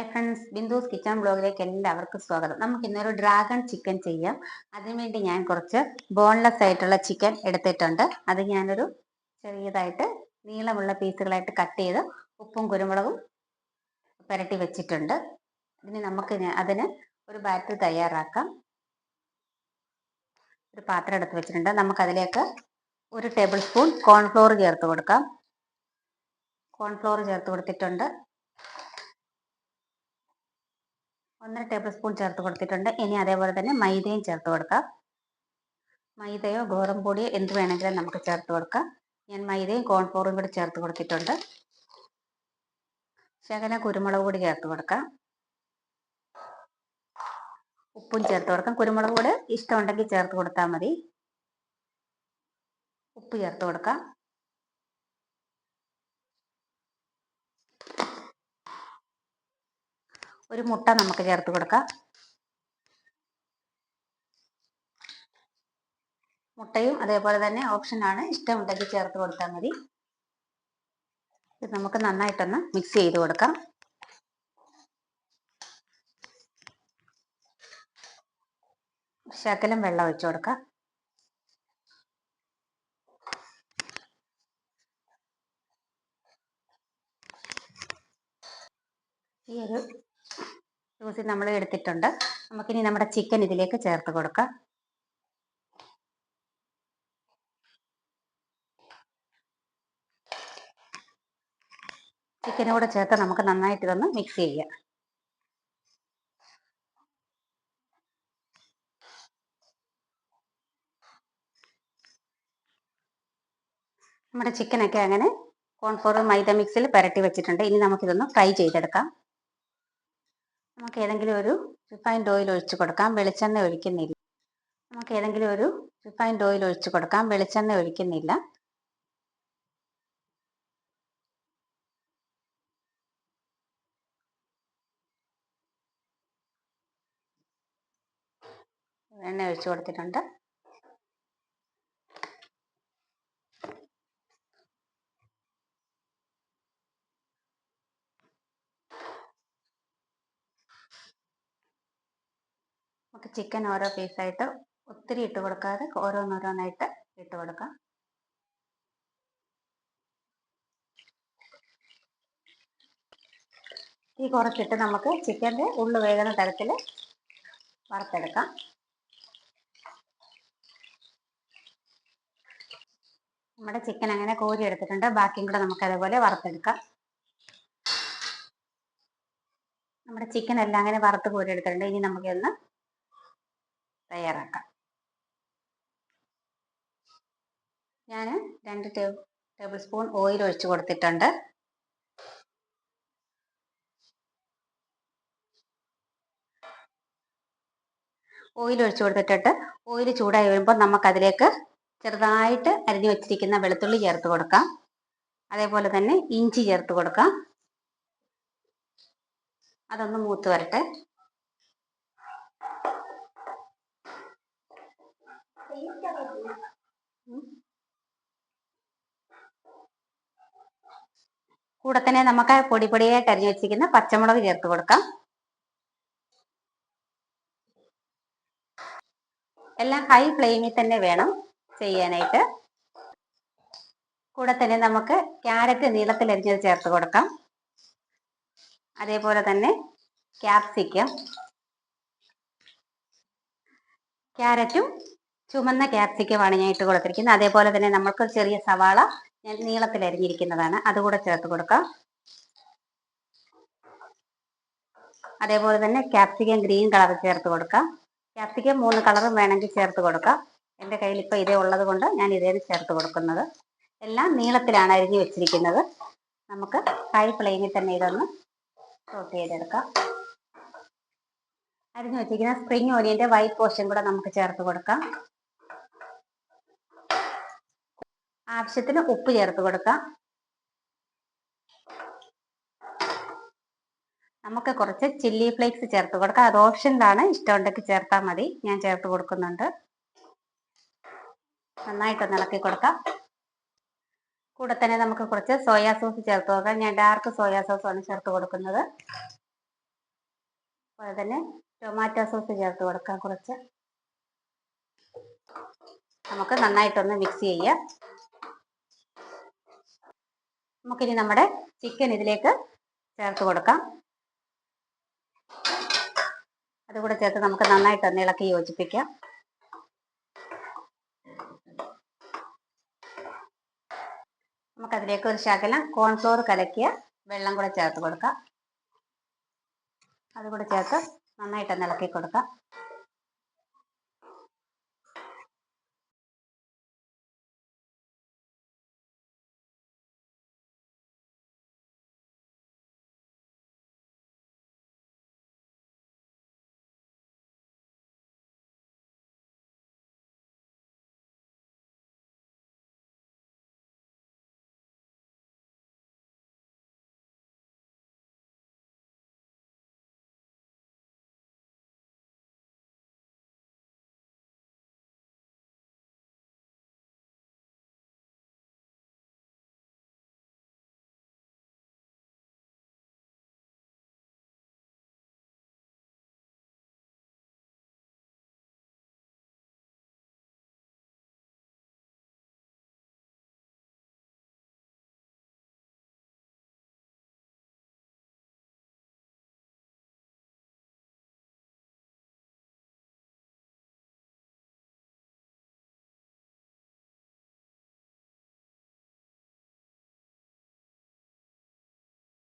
Friends, ബിന്ദുസ് kitchen ബ്ലോഗിലേക്ക് എല്ലാവർക്കും സ്വാഗതം. നമുക്ക് ഇന്നൊരു ഡ്രാഗൺ ചിക്കൻ ചെയ്യാം. അതിനുവേണ്ടി ഞാൻ കുറച്ച് ബോൺലെസ് ആയിട്ടുള്ള ചിക്കൻ എടുത്തിട്ടുണ്ട്. അത് ഞാനൊരു ചെറിയതായിട്ട് നീളമുള്ള പീസുകളായിട്ട് കട്ട് ചെയ്ത് ഉപ്പും കുരുമുളകും പുരട്ടി വെച്ചിട്ടുണ്ട്. ഇനി നമുക്ക് അതിന് ഒരു ബാറ്റർ തയ്യാറാക്കാം. ഒരു പാത്രം എടുത്ത് വെച്ചിട്ടുണ്ട്. നമുക്കതിലേക്ക് 1 ടേബിൾ സ്പൂൺ കോൺഫ്ലോർ ചേർത്ത് കൊടുക്കാം. കോൺഫ്ലോർ ചേർത്ത് കൊടുത്തിട്ടുണ്ട്. 1 ടേബിൾ സ്പൂൺ ചേർത്ത് കൊടുത്തിട്ടുണ്ട്. ഇനി അതേപോലെ തന്നെ മൈദയും ചേർത്ത് കൊടുക്കാം. മൈദയോ ഗോതമ്പ് പൊടിയോ എന്ത് വേണമെങ്കിലും നമുക്ക് ചേർത്ത് കൊടുക്കാം. ഞാൻ മൈദയും കോൺഫ്ലോറും കൂടി ചേർത്ത് കൊടുത്തിട്ടുണ്ട്. ശകലം കുരുമുളക് പൊടി ചേർത്ത് കൊടുക്കാം. ഉപ്പും ചേർത്ത് കൊടുക്കാം. കുരുമുളക് പൊടി ഇഷ്ടമുണ്ടെങ്കിൽ ചേർത്ത് കൊടുത്താൽ മതി. ഉപ്പ് ചേർത്ത് കൊടുക്കാം. ഒരു മുട്ട നമുക്ക് ചേർത്ത് കൊടുക്കാം. മുട്ടയും അതേപോലെ തന്നെ ഓപ്ഷനാണ്, ഇഷ്ടമുണ്ടെങ്കിൽ ചേർത്ത് കൊടുത്താൽ മതി. ഇത് നമുക്ക് നന്നായിട്ടൊന്ന് മിക്സ് ചെയ്ത് കൊടുക്കാം. ശകലം വെള്ളം ഒഴിച്ചു കൊടുക്കാം. ഈ ഒരു ജ്യൂസ് നമ്മൾ എടുത്തിട്ടുണ്ട്. നമുക്കിനി നമ്മുടെ ചിക്കൻ ഇതിലേക്ക് ചേർത്ത് കൊടുക്കാം. ചിക്കനോട് ചേർത്ത് നമുക്ക് നന്നായിട്ട് ഇതൊന്ന് മിക്സ് ചെയ്യാം. നമ്മുടെ ചിക്കനൊക്കെ അങ്ങനെ കോൺഫ്ലോർ മൈദ മിക്സിൽ പുരട്ടി വെച്ചിട്ടുണ്ട്. ഇനി നമുക്കിതൊന്ന് ഫ്രൈ ചെയ്തെടുക്കാം. നമുക്ക് ഏതെങ്കിലും ഒരു റിഫൈൻഡ് ഓയിൽ ഒഴിച്ച് കൊടുക്കാം. വെളിച്ചെണ്ണ ഒഴിക്കുന്നില്ല. നമുക്ക് ഏതെങ്കിലും ഒരു റിഫൈൻഡ് ഓയിൽ ഒഴിച്ച് കൊടുക്കാം. വെളിച്ചെണ്ണ ഒഴിക്കുന്നില്ല. എണ്ണ ഒഴിച്ച് കൊടുത്തിട്ടുണ്ട്. നമുക്ക് ചിക്കൻ ഓരോ പീസായിട്ട് ഒത്തിരി ഇട്ട് കൊടുക്കാതെ ഓരോന്നോരോന്നായിട്ട് ഇട്ട് കൊടുക്കാം. ഈ കുറച്ചിട്ട് നമുക്ക് ചിക്കൻ്റെ ഉള്ളു വേകുന്ന തരത്തിൽ വറുത്തെടുക്കാം. നമ്മുടെ ചിക്കൻ അങ്ങനെ കോരി എടുത്തിട്ടുണ്ട്. ബാക്കിയും കൂടെ നമുക്ക് അതേപോലെ വറുത്തെടുക്കാം. നമ്മുടെ ചിക്കൻ എല്ലാം അങ്ങനെ വറുത്ത് കോരി എടുത്തിട്ടുണ്ട്. ഇനി നമുക്കൊന്ന് തയ്യാറാക്കാം. ഞാൻ 2 ടേബിൾ സ്പൂൺ ഓയിൽ ഒഴിച്ച് കൊടുത്തിട്ടുണ്ട്. ഓയിൽ ഒഴിച്ച് കൊടുത്തിട്ട് ഓയിൽ ചൂടായി വരുമ്പോൾ നമുക്കതിലേക്ക് ചെറുതായിട്ട് അരിഞ്ഞു വെച്ചിരിക്കുന്ന വെളുത്തുള്ളി ചേർത്ത് കൊടുക്കാം. അതേപോലെ തന്നെ ഇഞ്ചി ചേർത്ത് കൊടുക്കാം. അതൊന്ന് മൂത്ത് വരട്ടെ. കൂടെ തന്നെ നമുക്ക് പൊടിയായിട്ട് അരിഞ്ഞു വെച്ചിരിക്കുന്ന പച്ചമുളക് ചേർത്ത് കൊടുക്കാം. എല്ലാം ഹൈ ഫ്ലെയിമിൽ തന്നെ വേണം ചെയ്യാനായിട്ട്. കൂടെ തന്നെ നമുക്ക് ക്യാരറ്റ് നീളത്തിൽ അരിഞ്ഞത് ചേർത്ത് കൊടുക്കാം. അതേപോലെ തന്നെ ക്യാരറ്റും ചുമന്ന ക്യാപ്സിക്കമാണ് ഞാൻ ഇട്ട് കൊടുത്തിരിക്കുന്നത്. അതേപോലെ തന്നെ നമുക്ക് ചെറിയ സവാള ഞാൻ നീളത്തിൽ അരിഞ്ഞിരിക്കുന്നതാണ്, അതുകൂടെ ചേർത്ത് കൊടുക്കാം. അതേപോലെ തന്നെ ക്യാപ്സിക്കം ഗ്രീൻ കളർ ചേർത്ത് കൊടുക്കാം. ക്യാപ്സിക്കം 3 കളറും വേണമെങ്കിൽ ചേർത്ത് കൊടുക്കാം. എൻ്റെ കയ്യിൽ ഇപ്പോൾ ഇതേ ഉള്ളത് കൊണ്ട് ഞാൻ ഇതേ ചേർത്ത് കൊടുക്കുന്നത്. എല്ലാം നീളത്തിലാണ് അരിഞ്ഞു വെച്ചിരിക്കുന്നത്. നമുക്ക് ഹൈ ഫ്ലെയിമിൽ തന്നെ ഇതൊന്ന് സോട്ട് ചെയ്തെടുക്കാം. അരിഞ്ഞു വെച്ചിരിക്കുന്ന സ്പ്രിംഗ് ഓനിയൻ്റെ വൈറ്റ് പോർഷൻ കൂടെ നമുക്ക് ചേർത്ത് കൊടുക്കാം. ആവശ്യത്തിന് ഉപ്പ് ചേർത്ത് കൊടുക്കാം. നമുക്ക് കുറച്ച് ചില്ലി ഫ്ലേക്സ് ചേർത്ത് കൊടുക്കാം. അത് ഓപ്ഷനിലാണ്, ഇഷ്ടമുണ്ടെങ്കിൽ ചേർത്താൽ മതി. ഞാൻ ചേർത്ത് കൊടുക്കുന്നുണ്ട്. നന്നായിട്ടൊന്ന് ഇളക്കി കൊടുക്കാം. കൂടെ തന്നെ നമുക്ക് കുറച്ച് സോയാ സോസ് ചേർത്ത് കൊടുക്കാം. ഞാൻ ഡാർക്ക് സോയാ സോസാണ് ചേർത്ത് കൊടുക്കുന്നത്. അതുപോലെ തന്നെ ടൊമാറ്റോ സോസ് ചേർത്ത് കൊടുക്കാം കുറച്ച്. നമുക്ക് നന്നായിട്ടൊന്ന് മിക്സ് ചെയ്യാം. നമുക്കിനി നമ്മുടെ ചിക്കൻ ഇതിലേക്ക് ചേർത്ത് കൊടുക്കാം. അതുകൂടെ ചേർത്ത് നമുക്ക് നന്നായിട്ടൊന്ന് ഇളക്കി യോജിപ്പിക്കാം. നമുക്കതിലേക്ക് ഒരു ശകലം കോൺഫ്ലോർ കലക്കിയ വെള്ളം കൂടെ ചേർത്ത് കൊടുക്കാം. അതുകൂടെ ചേർത്ത് നന്നായിട്ടൊന്ന് ഇളക്കി കൊടുക്കാം.